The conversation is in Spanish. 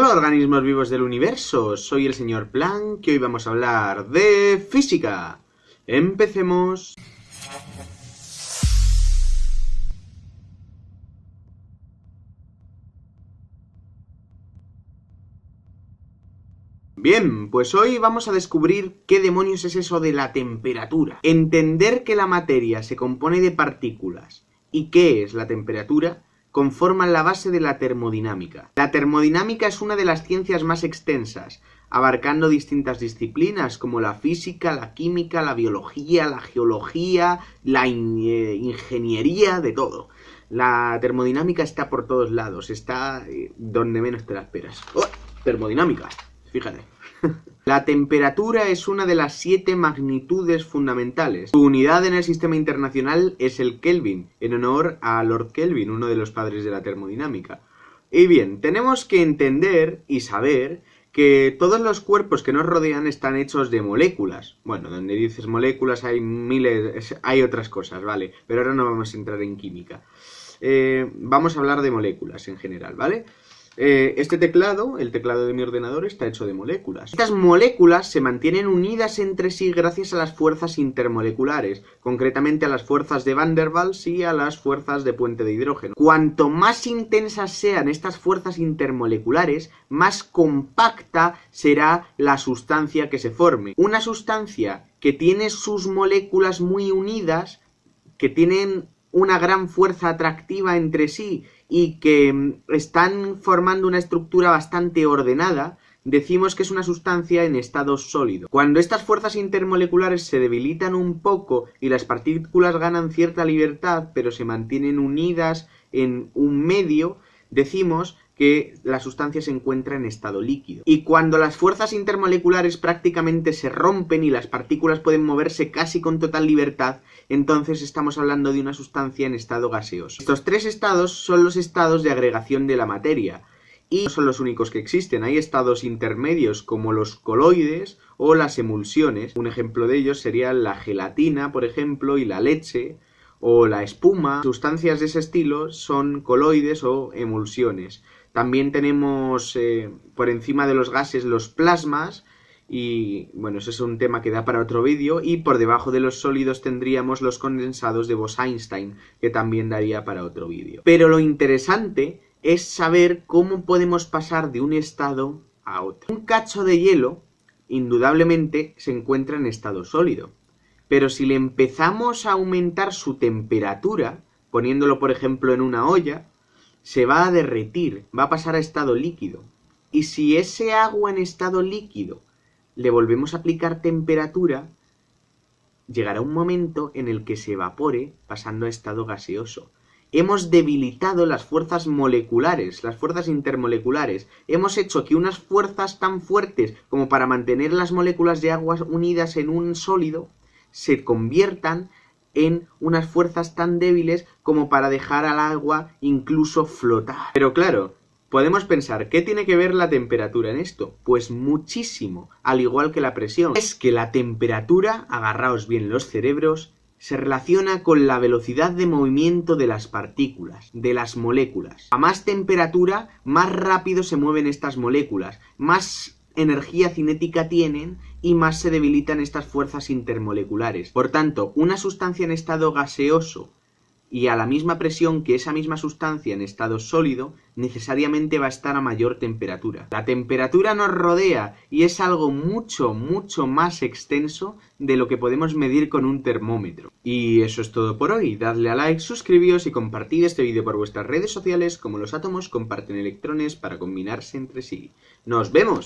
Hola organismos vivos del universo, soy el señor Planck y hoy vamos a hablar de física. Empecemos. Bien, pues hoy vamos a descubrir qué demonios es eso de la temperatura. Entender que la materia se compone de partículas y qué es la temperatura conforman la base de la termodinámica. La termodinámica es una de las ciencias más extensas, abarcando distintas disciplinas como la física, la química, la biología, la geología, la ingeniería, de todo. La termodinámica está por todos lados, está donde menos te la esperas. ¡Oh! Termodinámica, fíjate. La temperatura es una de las 7 magnitudes fundamentales. Su unidad en el sistema internacional es el Kelvin, en honor a Lord Kelvin, uno de los padres de la termodinámica. Y bien, tenemos que entender y saber que todos los cuerpos que nos rodean están hechos de moléculas. Bueno, donde dices moléculas hay miles, hay otras cosas, ¿vale? Pero ahora no vamos a entrar en química. Vamos a hablar de moléculas en general, ¿vale? Este teclado, el teclado de mi ordenador, está hecho de moléculas. Estas moléculas se mantienen unidas entre sí gracias a las fuerzas intermoleculares, concretamente a las fuerzas de Van der Waals y a las fuerzas de puente de hidrógeno. Cuanto más intensas sean estas fuerzas intermoleculares, más compacta será la sustancia que se forme. Una sustancia que tiene sus moléculas muy unidas, que tienen una gran fuerza atractiva entre sí y que están formando una estructura bastante ordenada, decimos que es una sustancia en estado sólido. Cuando estas fuerzas intermoleculares se debilitan un poco y las partículas ganan cierta libertad, pero se mantienen unidas en un medio, decimos que la sustancia se encuentra en estado líquido. Y cuando las fuerzas intermoleculares prácticamente se rompen y las partículas pueden moverse casi con total libertad, entonces estamos hablando de una sustancia en estado gaseoso. Estos 3 estados son los estados de agregación de la materia. Y no son los únicos que existen, hay estados intermedios como los coloides o las emulsiones. Un ejemplo de ellos sería la gelatina, por ejemplo, y la leche, o la espuma. Sustancias de ese estilo son coloides o emulsiones. También tenemos por encima de los gases los plasmas, y bueno, eso es un tema que da para otro vídeo, y por debajo de los sólidos tendríamos los condensados de Bose-Einstein, que también daría para otro vídeo. Pero lo interesante es saber cómo podemos pasar de un estado a otro. Un cacho de hielo, indudablemente, se encuentra en estado sólido. Pero si le empezamos a aumentar su temperatura, poniéndolo por ejemplo en una olla, se va a derretir, va a pasar a estado líquido. Y si ese agua en estado líquido le volvemos a aplicar temperatura, llegará un momento en el que se evapore pasando a estado gaseoso. Hemos debilitado las fuerzas moleculares, las fuerzas intermoleculares. Hemos hecho que unas fuerzas tan fuertes como para mantener las moléculas de agua unidas en un sólido se conviertan en unas fuerzas tan débiles como para dejar al agua incluso flotar. Pero claro, podemos pensar, ¿qué tiene que ver la temperatura en esto? Pues muchísimo, al igual que la presión. Es que la temperatura, agarraos bien los cerebros, se relaciona con la velocidad de movimiento de las partículas, de las moléculas. A más temperatura, más rápido se mueven estas moléculas, más energía cinética tienen y más se debilitan estas fuerzas intermoleculares. Por tanto, una sustancia en estado gaseoso y a la misma presión que esa misma sustancia en estado sólido, necesariamente va a estar a mayor temperatura. La temperatura nos rodea y es algo mucho, mucho más extenso de lo que podemos medir con un termómetro. Y eso es todo por hoy. Dadle a like, suscribíos y compartid este vídeo por vuestras redes sociales. Como los átomos comparten electrones para combinarse entre sí. ¡Nos vemos!